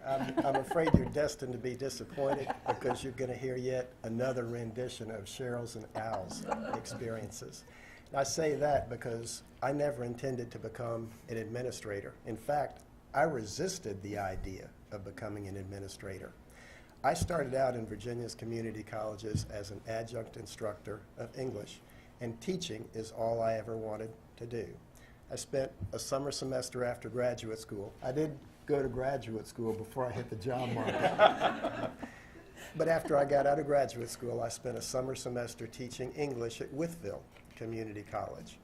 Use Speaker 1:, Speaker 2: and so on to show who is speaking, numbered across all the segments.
Speaker 1: I'm afraid you're destined to be disappointed because you're going to hear yet another rendition of Cheryl's and Al's experiences. And I say that because I never intended to become an administrator. In fact, I resisted the idea of becoming an administrator. I started out in Virginia's community colleges as an adjunct instructor of English, and teaching is all I ever wanted to do. I spent a summer semester after graduate school. I did go to graduate school before I hit the job market. But after I got out of graduate school, I spent a summer semester teaching English at Wytheville Community College.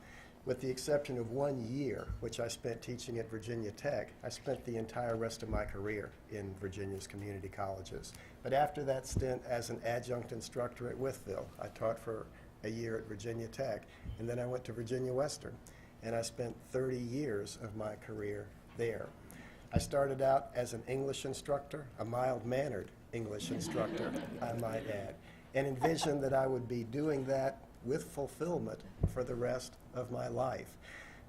Speaker 1: With the exception of 1 year, which I spent teaching at Virginia Tech, I spent the entire rest of my career in Virginia's community colleges. But after that stint as an adjunct instructor at Wytheville, I taught for a year at Virginia Tech, and then I went to Virginia Western, and I spent 30 years of my career there. I started out as an English instructor, a mild-mannered English instructor, I might add, and envisioned that I would be doing that with fulfillment for the rest of my life.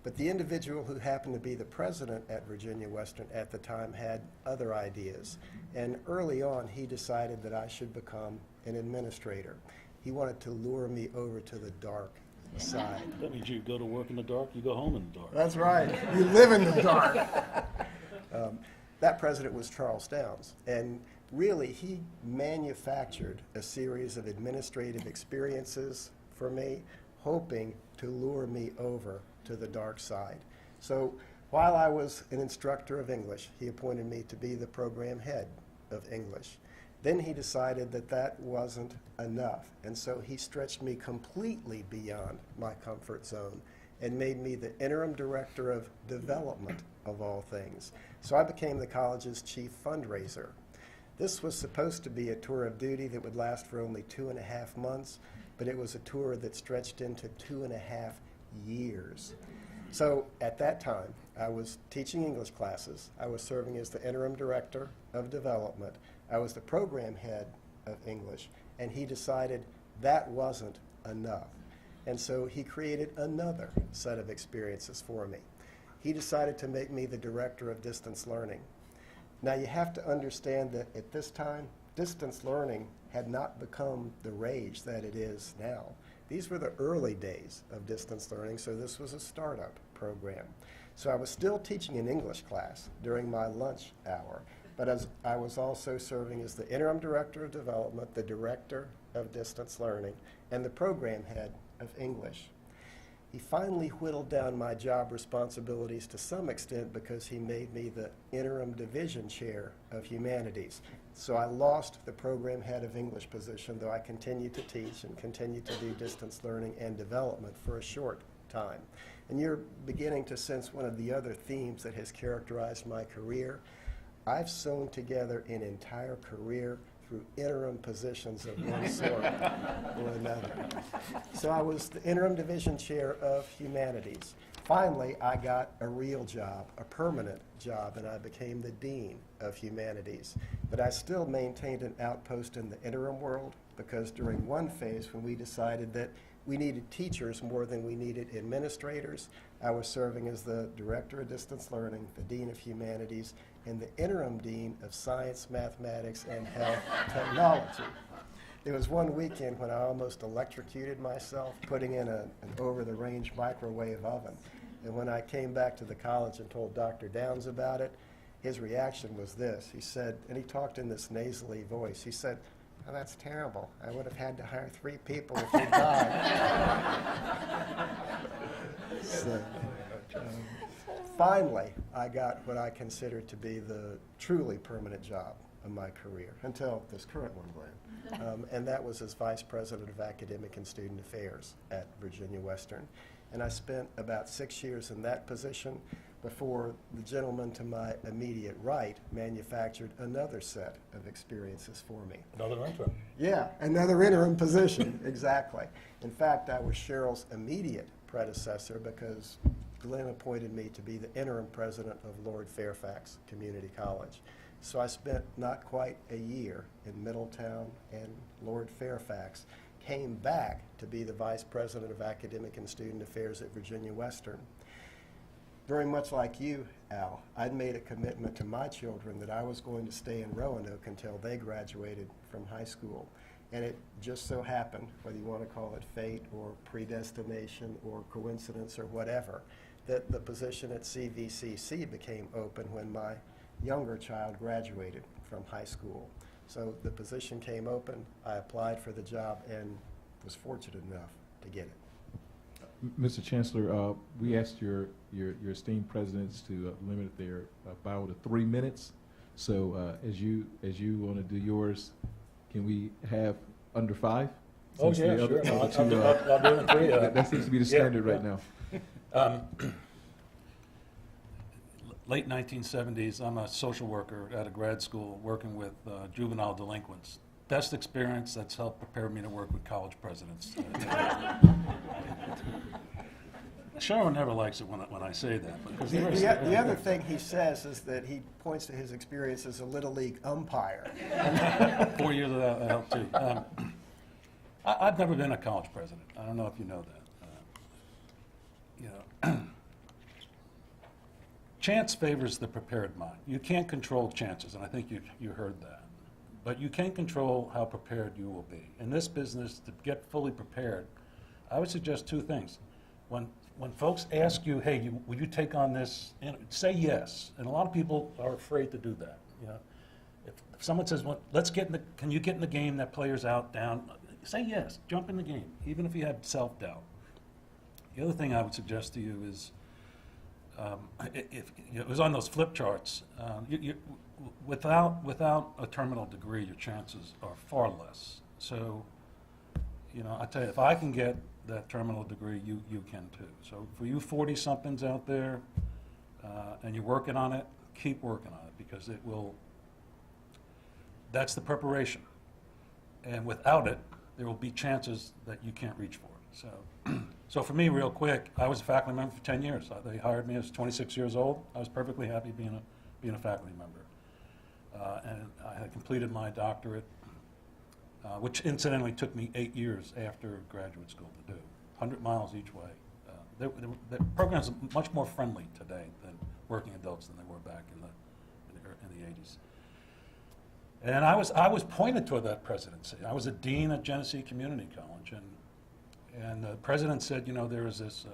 Speaker 1: But the individual who happened to be the president at Virginia Western at the time had other ideas, and early on he decided that I should become an administrator. He wanted to lure me over to the dark side.
Speaker 2: That means you go to work in the dark, you go home in the dark.
Speaker 1: That's right. You live in the dark. That president was Charles Downs, and really he manufactured a series of administrative experiences for me, hoping to lure me over to the dark side. So while I was an instructor of English, he appointed me to be the program head of English. Then he decided that that wasn't enough, and so he stretched me completely beyond my comfort zone and made me the interim director of development, of all things. So I became the college's chief fundraiser. This was supposed to be a tour of duty that would last for only 2.5 months, but it was a tour that stretched into 2.5 years. So at that time, I was teaching English classes. I was serving as the interim director of development. I was the program head of English, and he decided that wasn't enough. And so he created another set of experiences for me. He decided to make me the director of distance learning. Now you have to understand that at this time, distance learning had not become the rage that it is now. These were the early days of distance learning, so this was a startup program. So I was still teaching an English class during my lunch hour, but as I was also serving as the interim director of development, the director of distance learning, and the program head of English. He finally whittled down my job responsibilities to some extent because he made me the interim division chair of humanities. So I lost the program head of English position, though I continued to teach and continued to do distance learning and development for a short time. And you're beginning to sense one of the other themes that has characterized my career. I've sewn together an entire career through interim positions of one sort or another. So I was the interim division chair of humanities. Finally, I got a real job, a permanent job, and I became the dean of humanities. But I still maintained an outpost in the interim world because during one phase when we decided that we needed teachers more than we needed administrators, I was serving as the director of distance learning, the dean of humanities, and the interim dean of science, mathematics, and health technology. There was one weekend when I almost electrocuted myself putting in an over-the-range microwave oven. And when I came back to the college and told Dr. Downs about it, his reaction was this. He said, and he talked in this nasally voice, he said, "Oh, that's terrible. I would have had to hire 3 people if you died." So, finally, I got what I considered to be the truly permanent job of my career, until this current one, Glenn. And that was as Vice President of Academic and Student Affairs at Virginia Western. And I spent about 6 years in that position before the gentleman to my immediate right manufactured another set of experiences for me.
Speaker 2: Another interim.
Speaker 1: Yeah, another interim position, exactly. In fact, I was Cheryl's immediate predecessor because Glenn appointed me to be the interim president of Lord Fairfax Community College. So I spent not quite a year in Middletown and Lord Fairfax, came back to be the vice president of academic and student affairs at Virginia Western. very much like you, Al, I'd made a commitment to my children that I was going to stay in Roanoke until they graduated from high school. And it just so happened, whether you want to call it fate or predestination or coincidence or whatever, that the position at CVCC became open when my younger child graduated from high school. So the position came open, I applied for the job, and was fortunate enough to get it.
Speaker 3: Mr. Chancellor, we asked your esteemed presidents to limit their bio to 3 minutes. So as you want to do yours, can we have under 5?
Speaker 2: Oh, yeah, sure. I'll do it in 3.
Speaker 3: That seems to be the standard right now.
Speaker 2: Late 1970s, I'm a social worker at a grad school working with juvenile delinquents. Best experience that's helped prepare me to work with college presidents. Sharon never likes it when I say that. Because
Speaker 1: The other thing he says is that he points to his experience as a Little League umpire.
Speaker 2: 4 years of that helped too. I've never been a college president. I don't know if you know that. Chance favors the prepared mind. You can't control chances, and I think you heard that. But you can control how prepared you will be. In this business, to get fully prepared, I would suggest 2 things. When folks ask you, hey, will you take on this, say yes. And a lot of people are afraid to do that. If someone says, well, can you get in the game, that player's out, down, say yes, jump in the game, even if you have self-doubt. The other thing I would suggest to you is, if it was on those flip charts, without a terminal degree, your chances are far less. So, I tell you, if I can get that terminal degree, you can too. So for you 40-somethings out there, and you're working on it, keep working on it, because that's the preparation. And without it, there will be chances that you can't reach for it. So for me, real quick, I was a faculty member for 10 years. They hired me. I was 26 years old. I was perfectly happy being a faculty member. And I had completed my doctorate, which incidentally took me 8 years after graduate school to do, 100 miles each way. The programs are much more friendly today than working adults than they were back in the 80s. And I was pointed toward that presidency. I was a dean at Genesee Community College, and the president said, there is this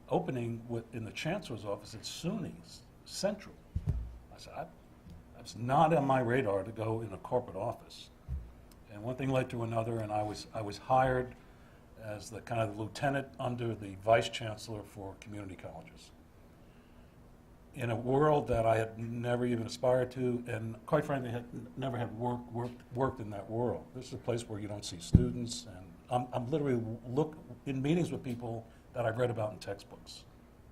Speaker 2: opening in the chancellor's office at SUNY Central. I said, it's not on my radar to go in a corporate office. And one thing led to another, and I was hired as the kind of lieutenant under the vice chancellor for community colleges. In a world that I had never even aspired to, and quite frankly, never had worked in that world. This is a place where you don't see students, and I'm literally in meetings with people that I've read about in textbooks,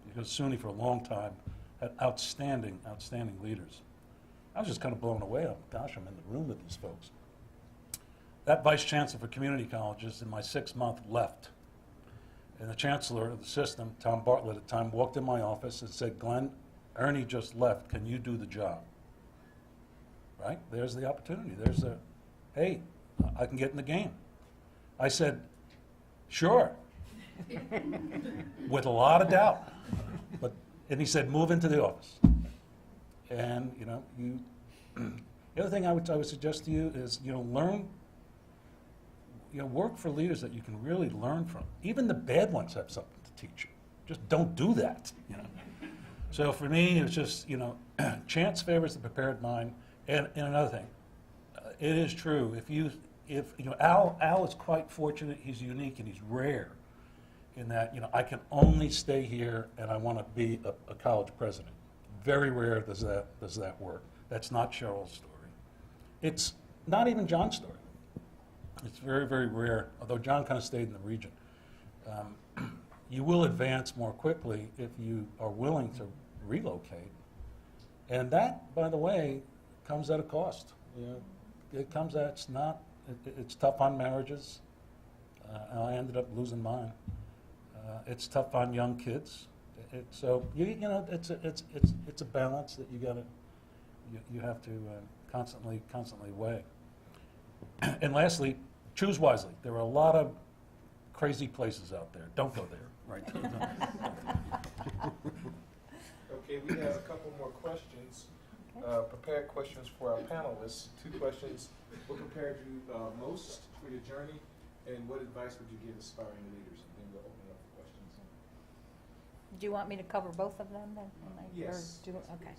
Speaker 2: because SUNY for a long time had outstanding leaders. I was just kind of blown away. Gosh, I'm in the room with these folks. That vice chancellor for community colleges in my 6th month left. And the chancellor of the system, Tom Bartlett at the time, walked in my office and said, Glenn, Ernie just left. Can you do the job? Right? There's the opportunity. Hey, I can get in the game. I said, sure, with a lot of doubt. And he said, move into the office. And, the other thing I would suggest to you is, learn, work for leaders that you can really learn from. Even the bad ones have something to teach you. Just don't do that, So for me, it's just, chance favors the prepared mind. And another thing, it is true. Al is quite fortunate. He's unique and he's rare in that, I can only stay here and I want to be a college president. Very rare does that work. That's not Cheryl's story. It's not even John's story. It's very, very rare, although John kind of stayed in the region. You will advance more quickly if you are willing to relocate. And that, by the way, comes at a cost. It's tough on marriages. I ended up losing mine. It's tough on young kids. It's a balance that you have to constantly weigh. And lastly, choose wisely. There are a lot of crazy places out there. Don't go there, right?
Speaker 3: Okay, we have a couple more questions, prepared questions for our panelists. 2 questions. What prepared you most for your journey, and what advice would you give aspiring leaders? And then we'll open up for questions.
Speaker 4: Do you want me to cover both of them then?
Speaker 3: Yes.
Speaker 4: Okay.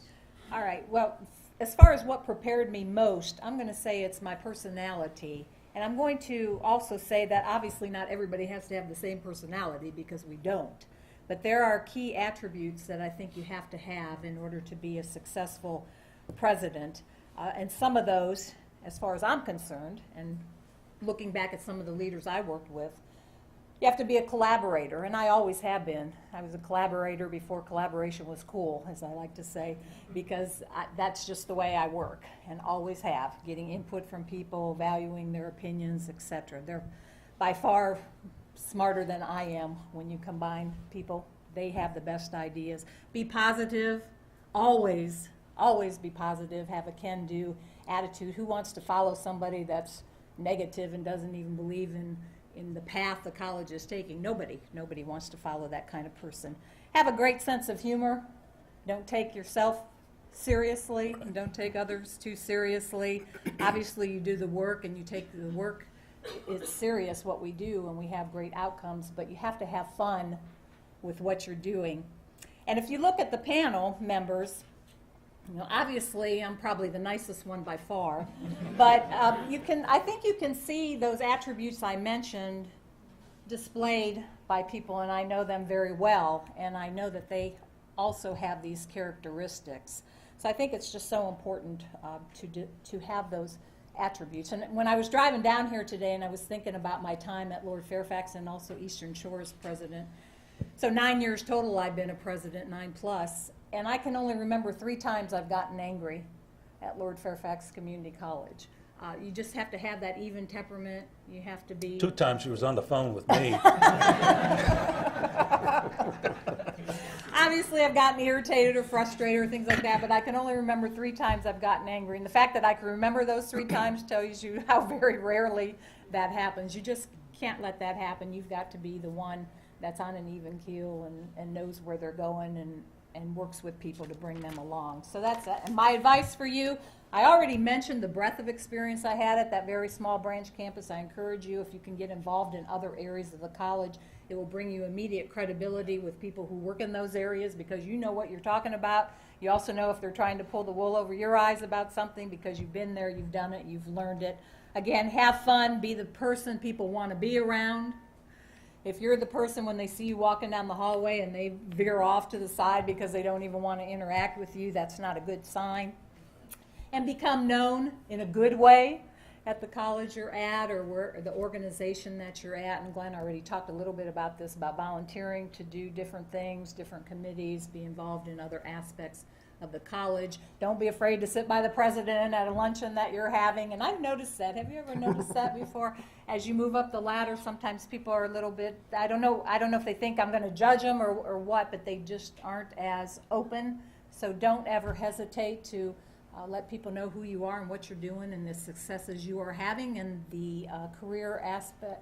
Speaker 4: All right. Well, as far as what prepared me most, I'm going to say it's my personality. And I'm going to also say that obviously not everybody has to have the same personality, because we don't. But there are key attributes that I think you have to have in order to be a successful president. And some of those, as far as I'm concerned, and looking back at some of the leaders I worked with, you have to be a collaborator, and I always have been. I was a collaborator before collaboration was cool, as I like to say, because that's just the way I work, and always have, getting input from people, valuing their opinions, etc. They're by far smarter than I am when you combine people. They have the best ideas. Be positive, always be positive, have a can-do attitude. Who wants to follow somebody that's negative and doesn't even believe in the path the college is taking? Nobody wants to follow that kind of person. Have a great sense of humor. Don't take yourself seriously, and don't take others too seriously. Obviously, you do the work, and you take the work. It's serious what we do, and we have great outcomes, but you have to have fun with what you're doing. And if you look at the panel members, obviously I'm probably the nicest one by far, but I think you can see those attributes I mentioned displayed by people, and I know them very well, and I know that they also have these characteristics. So I think it's just so important to have those attributes. And when I was driving down here today, and I was thinking about my time at Lord Fairfax and also Eastern Shore's president, so 9 years total I've been a president, 9+, and I can only remember 3 times I've gotten angry at Lord Fairfax Community College. You just have to have that even temperament. You have to be...
Speaker 2: 2 times she was on the phone with me.
Speaker 4: Obviously, I've gotten irritated or frustrated or things like that, but I can only remember 3 times I've gotten angry. And the fact that I can remember those 3 times tells you how very rarely that happens. You just can't let that happen. You've got to be the one that's on an even keel and knows where they're going and works with people to bring them along. So that's it. And my advice for you, I already mentioned the breadth of experience I had at that very small branch campus. I encourage you, if you can get involved in other areas of the college, it will bring you immediate credibility with people who work in those areas, because you know what you're talking about. You also know if they're trying to pull the wool over your eyes about something, because you've been there, you've done it, you've learned it. Again, have fun, be the person people want to be around. If you're the person when they see you walking down the hallway and they veer off to the side because they don't even want to interact with you, that's not a good sign. And become known in a good way at the college you're at, or the organization that you're at. And Glenn already talked a little bit about this, about volunteering to do different things, different committees, be involved in other aspects of the college. Don't be afraid to sit by the president at a luncheon that you're having. And I've noticed that. Have you ever noticed that before? As you move up the ladder, sometimes people are a little bit, I don't know if they think I'm going to judge them or what, but they just aren't as open. So don't ever hesitate to let people know who you are and what you're doing and the successes you are having and the career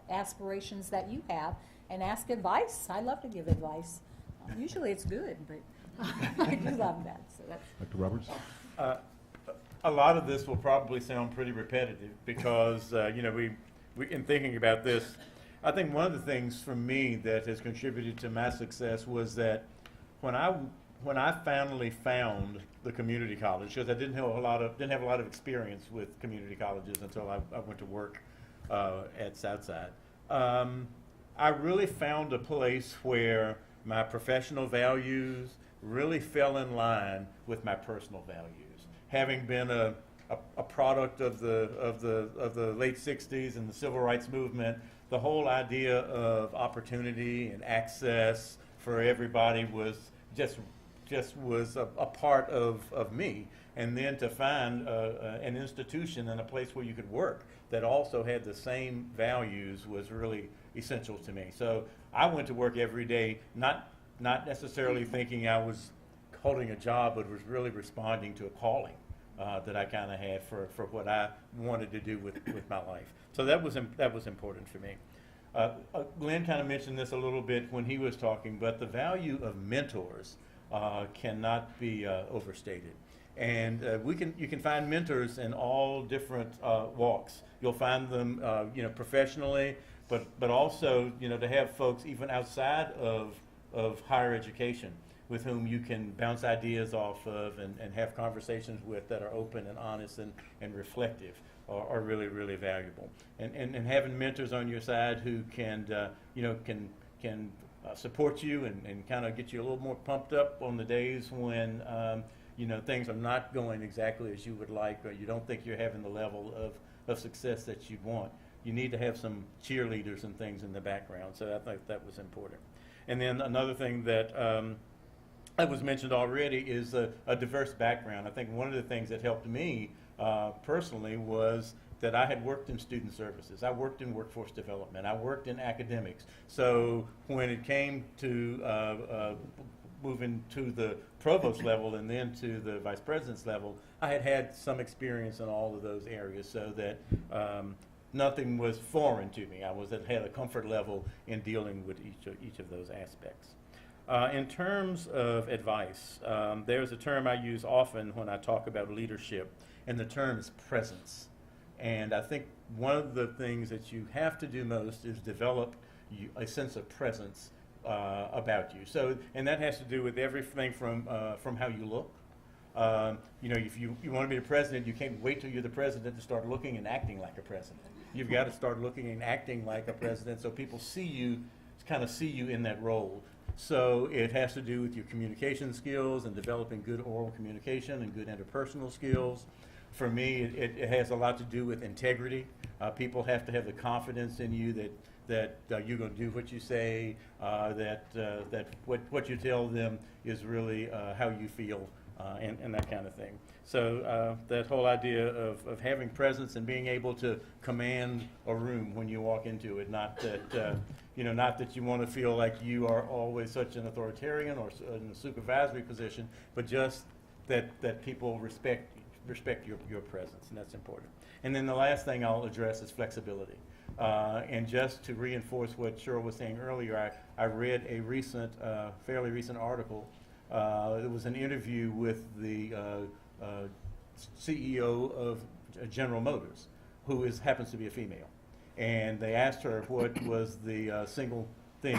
Speaker 4: aspirations that you have, and ask advice. I love to give advice. Usually it's good, but I do love that. So that's
Speaker 3: Dr. Roberts?
Speaker 5: A lot of this will probably sound pretty repetitive because, we in thinking about this, I think one of the things for me that has contributed to my success was that when I finally found the community college, because I didn't have a lot of experience with community colleges until I went to work at Southside. I really found a place where my professional values really fell in line with my personal values. Having been a product of the late '60s and the civil rights movement, the whole idea of opportunity and access for everybody was just was a part of me. And then to find an institution and a place where you could work that also had the same values was really essential to me. So I went to work every day, not necessarily thinking I was holding a job, but was really responding to a calling that I kind of had for what I wanted to do with my life. So that was important for me. Glenn kind of mentioned this a little bit when he was talking, but the value of mentors cannot be overstated. And you can find mentors in all different walks. You'll find them, professionally, but also, to have folks even outside of higher education with whom you can bounce ideas off of and have conversations with that are open and honest and reflective are really, really valuable. And having mentors on your side who can support you and kind of get you a little more pumped up on the days when things are not going exactly as you would like, or you don't think you're having the level of success that you want. You need to have some cheerleaders and things in the background. So I think that was important. And then another thing that that was mentioned already is a diverse background. I think one of the things that helped me personally was that I had worked in student services. I worked in workforce development. I worked in academics. So when it came to moving to the provost level and then to the vice president's level, I had some experience in all of those areas, so that nothing was foreign to me. I had a comfort level in dealing with each of those aspects. In terms of advice, there's a term I use often when I talk about leadership, and the term is presence. And I think one of the things that you have to do most is develop a sense of presence about you. So, and that has to do with everything from how you look. If you want to be the president, you can't wait till you're the president to start looking and acting like a president. You've got to start looking and acting like a president so people see you in that role. So it has to do with your communication skills and developing good oral communication and good interpersonal skills. For me, it has a lot to do with integrity. People have to have the confidence in you that you're going to do what you say, that what you tell them is really how you feel, and that kind of thing. So that whole idea of having presence and being able to command a room when you walk into it, not that you want to feel like you are always such an authoritarian or in a supervisory position, but just that people respect your presence, and that's important. And then the last thing I'll address is flexibility. And just to reinforce what Cheryl was saying earlier, I read a fairly recent article. It was an interview with the CEO of General Motors, who happens to be a female. And they asked her what was the single thing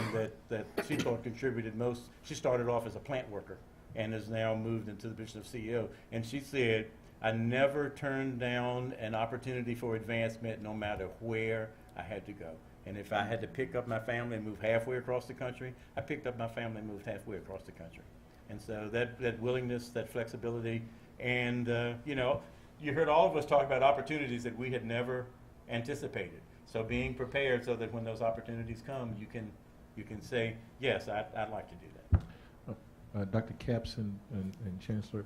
Speaker 5: that she thought contributed most. She started off as a plant worker and has now moved into the position of CEO. And she said, I never turned down an opportunity for advancement no matter where I had to go. And if I had to pick up my family and move halfway across the country, I picked up my family and moved halfway across the country. And so that willingness, that flexibility, and you heard all of us talk about opportunities that we had never anticipated. So being prepared so that when those opportunities come, you can say, yes, I'd like to do that.
Speaker 3: Dr. Capps and Chancellor,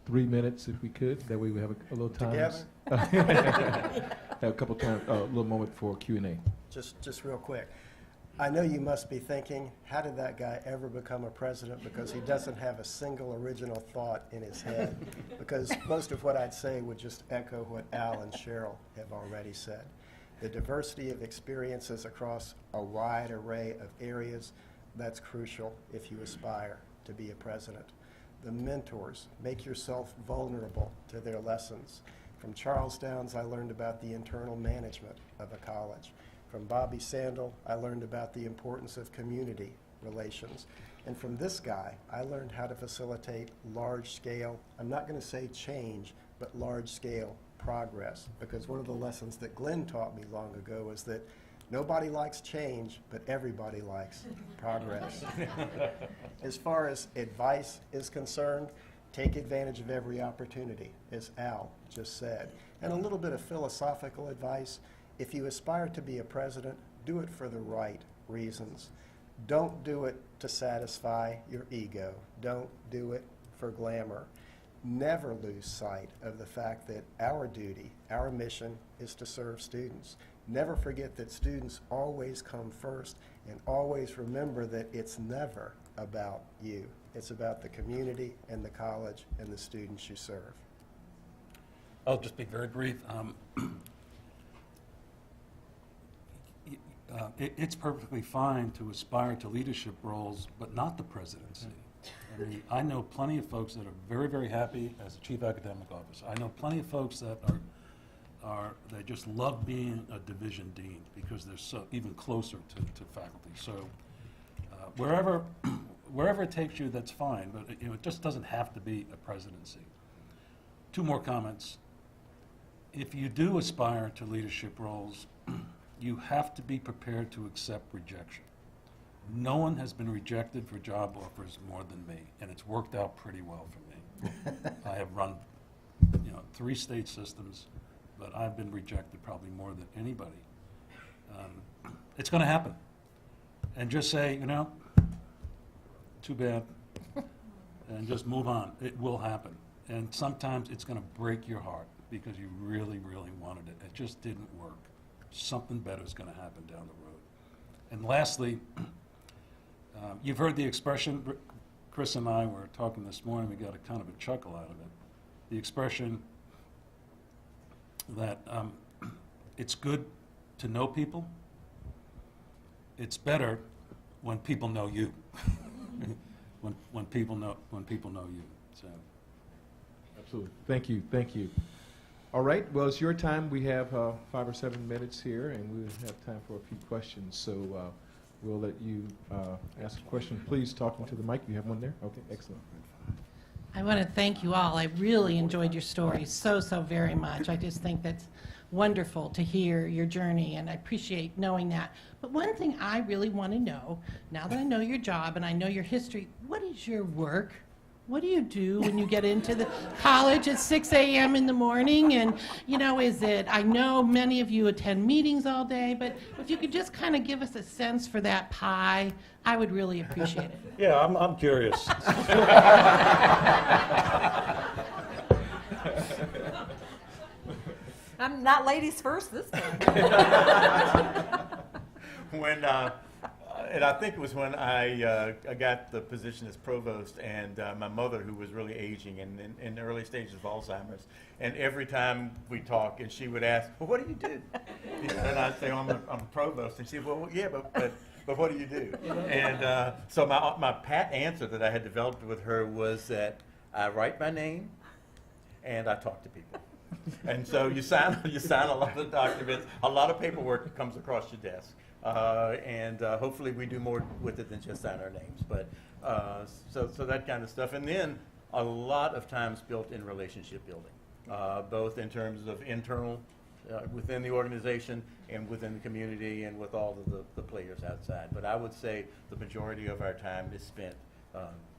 Speaker 3: 3 minutes if we could. That way we have a little time.
Speaker 1: Together?
Speaker 3: Have a couple times, a little moment for Q&A.
Speaker 1: Just real quick. I know you must be thinking, how did that guy ever become a president? Because he doesn't have a single original thought in his head. Because most of what I'd say would just echo what Al and Cheryl have already said. The diversity of experiences across a wide array of areas, that's crucial if you aspire to be a president. The mentors, make yourself vulnerable to their lessons. From Charles Downs, I learned about the internal management of a college. From Bobby Sandel, I learned about the importance of community relations. And from this guy, I learned how to facilitate large-scale, I'm not going to say change, but large-scale progress. Because one of the lessons that Glenn taught me long ago is that nobody likes change, but everybody likes progress. As far as advice is concerned, take advantage of every opportunity, as Al just said. And a little bit of philosophical advice. If you aspire to be a president, do it for the right reasons. Don't do it to satisfy your ego. Don't do it for glamour. Never lose sight of the fact that our duty, our mission, is to serve students. Never forget that students always come first, and always remember that it's never about you. It's about the community and the college and the students you serve.
Speaker 2: I'll just be very brief. It's perfectly fine to aspire to leadership roles, but not the presidency. I mean, I know plenty of folks that are very, very happy as the chief academic officer. I know plenty of folks that they just love being a division dean because they're so even closer to faculty. So wherever it takes you, that's fine, but it just doesn't have to be a presidency. 2 more comments. If you do aspire to leadership roles, you have to be prepared to accept rejection. No one has been rejected for job offers more than me, and it's worked out pretty well for me. I have run 3 state systems, but I've been rejected probably more than anybody. It's going to happen. And just say, too bad, and just move on. It will happen. And sometimes it's going to break your heart because you really, really wanted it. It just didn't work. Something better is going to happen down the road. And lastly, you've heard the expression, Chris and I were talking this morning, we got a kind of a chuckle out of it. The expression that it's good to know people. It's better when people know you. when people know you. So.
Speaker 3: Absolutely. Thank you. All right, well, it's your time. We have 5 or 7 minutes here, and we'll have time for a few questions. So we'll let you ask a question. Please talk into the mic. You have one there? Okay, excellent.
Speaker 6: I want to thank you all. I really enjoyed your story so very much. I just think that's wonderful to hear your journey, and I appreciate knowing that. But one thing I really want to know, now that I know your job and I know your history, what is your work? What do you do when you get into the college at 6 a.m. in the morning? And, is it, I know many of you attend meetings all day, but if you could just kind of give us a sense for that pie, I would really appreciate it.
Speaker 2: Yeah, I'm curious.
Speaker 4: I'm not ladies first this time.
Speaker 5: And I think it was when I got the position as provost, and my mother, who was really aging and in the early stages of Alzheimer's, and every time we talk, and she would ask, "Well, what do you do?" And I'd say, "I'm a provost," and she'd say, "Well, yeah, but what do you do?" And so my pat answer that I had developed with her was that I write my name, and I talk to people. And so you sign a lot of documents, a lot of paperwork comes across your desk. And hopefully we do more with it than just sign our names. But so that kind of stuff. And then a lot of time built in relationship building, both in terms of internal within the organization and within the community and with all of the players outside. But I would say the majority of our time is spent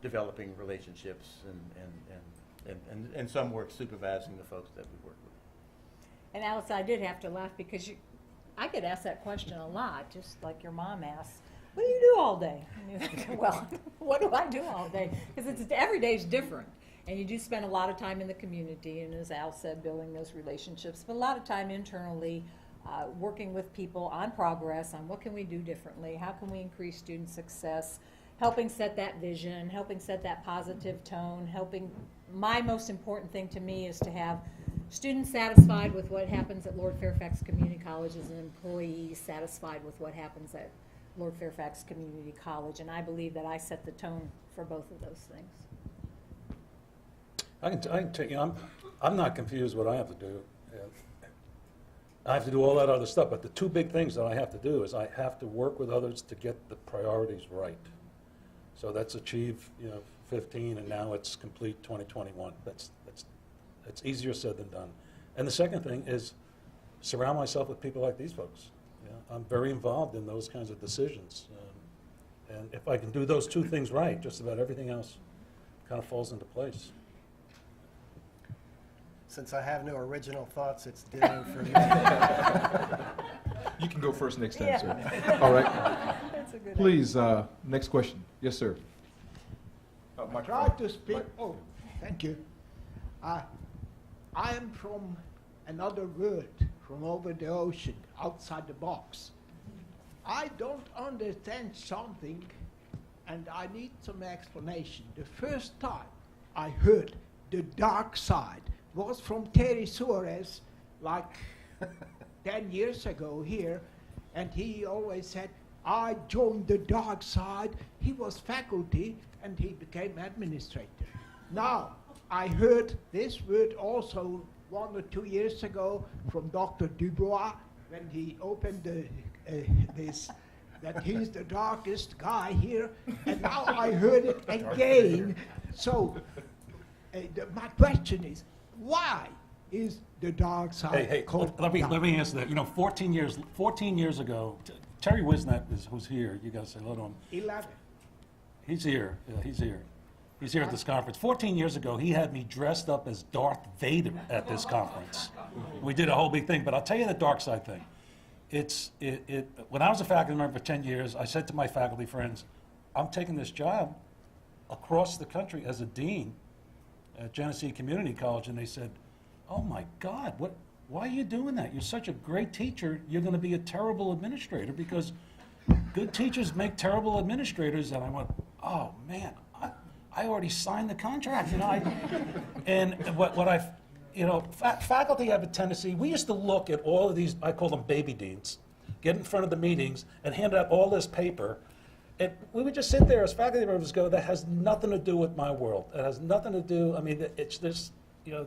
Speaker 5: developing relationships and some work supervising the folks that we work with.
Speaker 4: And Alice, I did have to laugh because I get asked that question a lot, just like your mom asks, "What do you do all day?" And you're like, well, what do I do all day? Because every day is different. And you do spend a lot of time in the community, and as Al said, building those relationships, but a lot of time internally working with people on progress, on what can we do differently, how can we increase student success, helping set that vision, helping set that positive tone, my most important thing to me is to have students satisfied with what happens at Lord Fairfax Community College as an employee satisfied with what happens at Lord Fairfax Community College, and I believe that I set the tone for both of those things.
Speaker 2: I can tell you, I'm not confused what I have to do. I have to do all that other stuff, but the 2 big things that I have to do is I have to work with others to get the priorities right. So that's achieve 15, and now it's complete 2021. That's easier said than done. And the second thing is surround myself with people like these folks. I'm very involved in those kinds of decisions. And if I can do those 2 things right, just about everything else kind of falls into place.
Speaker 1: Since I have no original thoughts, it's dinner for me.
Speaker 3: You can go first next time,
Speaker 4: Yeah.
Speaker 3: sir. All right.
Speaker 4: That's a good
Speaker 3: Please, next question. Yes, sir.
Speaker 7: Try to speak. Oh, thank you. I am from another world, from over the ocean, outside the box. I don't understand something, and I need some explanation. The first time I heard the dark side was from Terry Suarez, like 10 years ago here, and he always said, "I joined the dark side." He was faculty, and he became administrator. Now, I heard this word also 1 or 2 years ago from Dr. Dubois when he opened this, that he's the darkest guy here, and now I heard it again. So, my question is, why is the dark side
Speaker 2: Hey,
Speaker 7: called
Speaker 2: let
Speaker 7: dark?
Speaker 2: me answer that. You know, 14 years ago, Terry Wisnett who's here. You guys say hello to him.
Speaker 7: 11.
Speaker 2: He's here. Yeah, he's here. He's here at this conference. 14 years ago, he had me dressed up as Darth Vader at this conference. We did a whole big thing, but I'll tell you the dark side thing. When I was a faculty member for 10 years, I said to my faculty friends, I'm taking this job across the country as a dean at Genesee Community College, and they said, oh my God, why are you doing that? You're such a great teacher, you're going to be a terrible administrator because good teachers make terrible administrators. And I went, oh man, I already signed the contract, you know. Faculty have a tendency, we used to look at all of these, I call them baby deans, get in front of the meetings and hand out all this paper, and we would just sit there as faculty members go, that has nothing to do with my world. It has nothing to do, I mean, it's this, you know,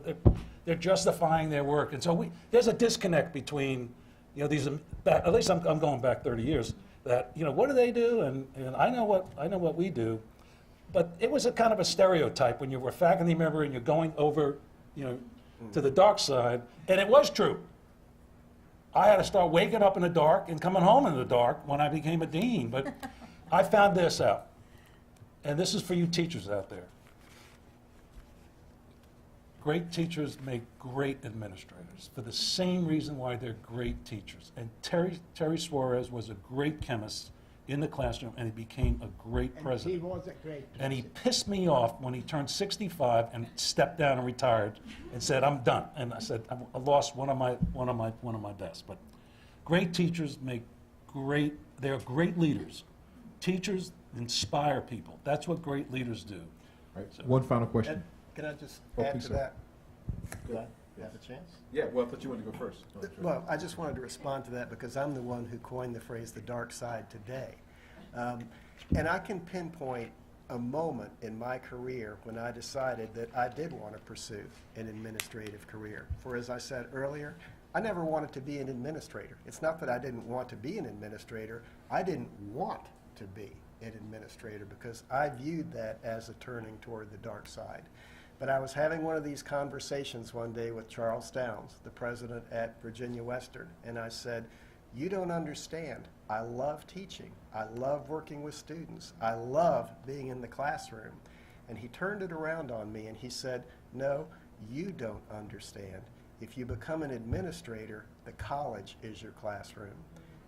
Speaker 2: they're justifying their work. And so there's a disconnect between, you know, these, at least I'm going back 30 years, that, you know, what do they do? And I know what we do. But it was a kind of a stereotype when you were a faculty member and you're going over, you know, to the dark side. And it was true. I had to start waking up in the dark and coming home in the dark when I became a dean. But I found this out. And this is for you teachers out there. Great teachers make great administrators for the same reason why they're great teachers. And Terry Suarez was a great chemist in the classroom, and he became a great president.
Speaker 7: He was a great
Speaker 2: And he
Speaker 7: president.
Speaker 2: pissed me off when he turned 65 and stepped down and retired and said, "I'm done." And I said, "I lost one of my best." But great teachers make great. They're great leaders. Teachers inspire people. That's what great leaders do.
Speaker 3: Right. One final question.
Speaker 1: Ed, can I just
Speaker 3: Oh,
Speaker 1: add
Speaker 3: please,
Speaker 1: to
Speaker 3: sir.
Speaker 1: that? Do I have a chance?
Speaker 3: Yeah, well, I thought you wanted to go first.
Speaker 1: Well, I just wanted to respond to that because I'm the one who coined the phrase "the dark side" today. And I can pinpoint a moment in my career when I decided that I did want to pursue an administrative career. For as I said earlier, I never wanted to be an administrator. It's not that I didn't want to be an administrator, I didn't want to be an administrator because I viewed that as a turning toward the dark side. But I was having one of these conversations one day with Charles Downs, the president at Virginia Western, and I said, "You don't understand. I love teaching. I love working with students. I love being in the classroom." And he turned it around on me and he said, "No, you don't understand. If you become an administrator, the college is your classroom."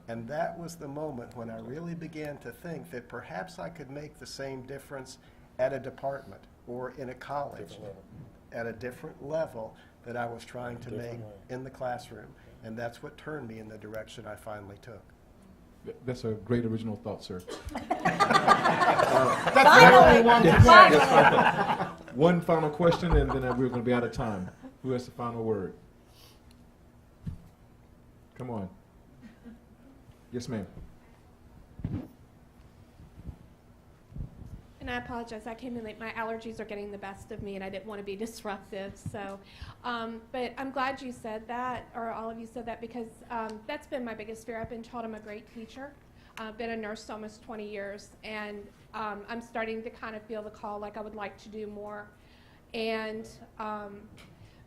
Speaker 1: And that was the moment when I really began to think that perhaps I could make the same difference at a department or in a college at a different level that I was trying to make in the classroom. And that's what turned me in the direction I finally took.
Speaker 3: That's a great original thought, sir.
Speaker 4: Finally!
Speaker 3: One final question, and then we're going to be out of time. Who has the final word? Come on. Yes, ma'am.
Speaker 8: And I apologize, I came in late. My allergies are getting the best of me, and I didn't want to be disruptive. So, but I'm glad you said that, or all of you said that, because that's been my biggest fear. I've been told I'm a great teacher. I've been a nurse almost 20 years, and I'm starting to kind of feel the call, like I would like to do more. And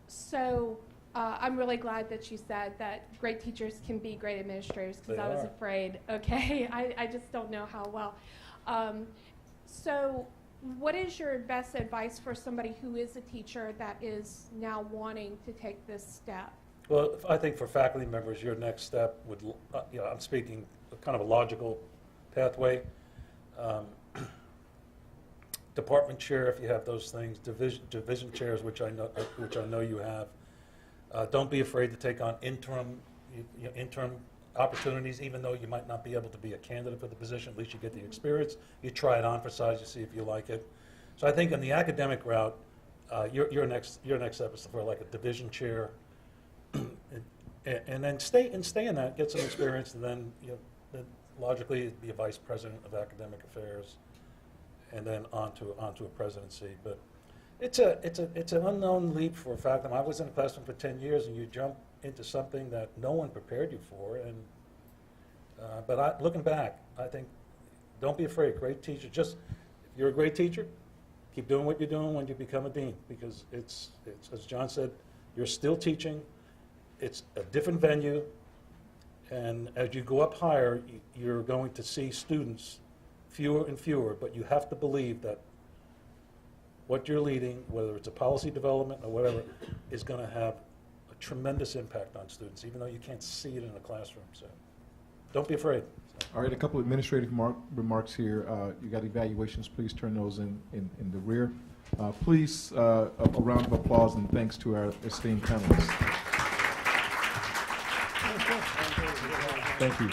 Speaker 8: so I'm really glad that you said that great teachers can be great administrators, because I was afraid, okay, I just don't know how well. So what is your best advice for somebody who is a teacher that is now wanting to take this step?
Speaker 2: Well, I think for faculty members, your next step would, I'm speaking kind of a logical pathway. Department chair, if you have those things, division chairs, which I know you have. Don't be afraid to take on interim opportunities, even though you might not be able to be a candidate for the position. At least you get the experience. You try it on for size. You see if you like it. So I think in the academic route, your next step is for like a division chair, and then stay in that, get some experience, and then then logically be a vice president of academic affairs, and then onto a presidency. But it's an unknown leap for a faculty. I was in a classroom for 10 years, and you jump into something that no one prepared you for. And looking back, I think, don't be afraid. Great teacher. Just, if you're a great teacher, keep doing what you're doing when you become a dean, because it's as John said, you're still teaching. It's a different venue, and as you go up higher, you're going to see students fewer and fewer, but you have to believe that what you're leading, whether it's a policy development or whatever, is going to have a tremendous impact on students, even though you can't see it in a classroom. So don't be afraid.
Speaker 3: All right, a couple of administrative remarks here. You got evaluations, please turn those in the rear. Please, a round of applause and thanks to our esteemed panelists. Thank you.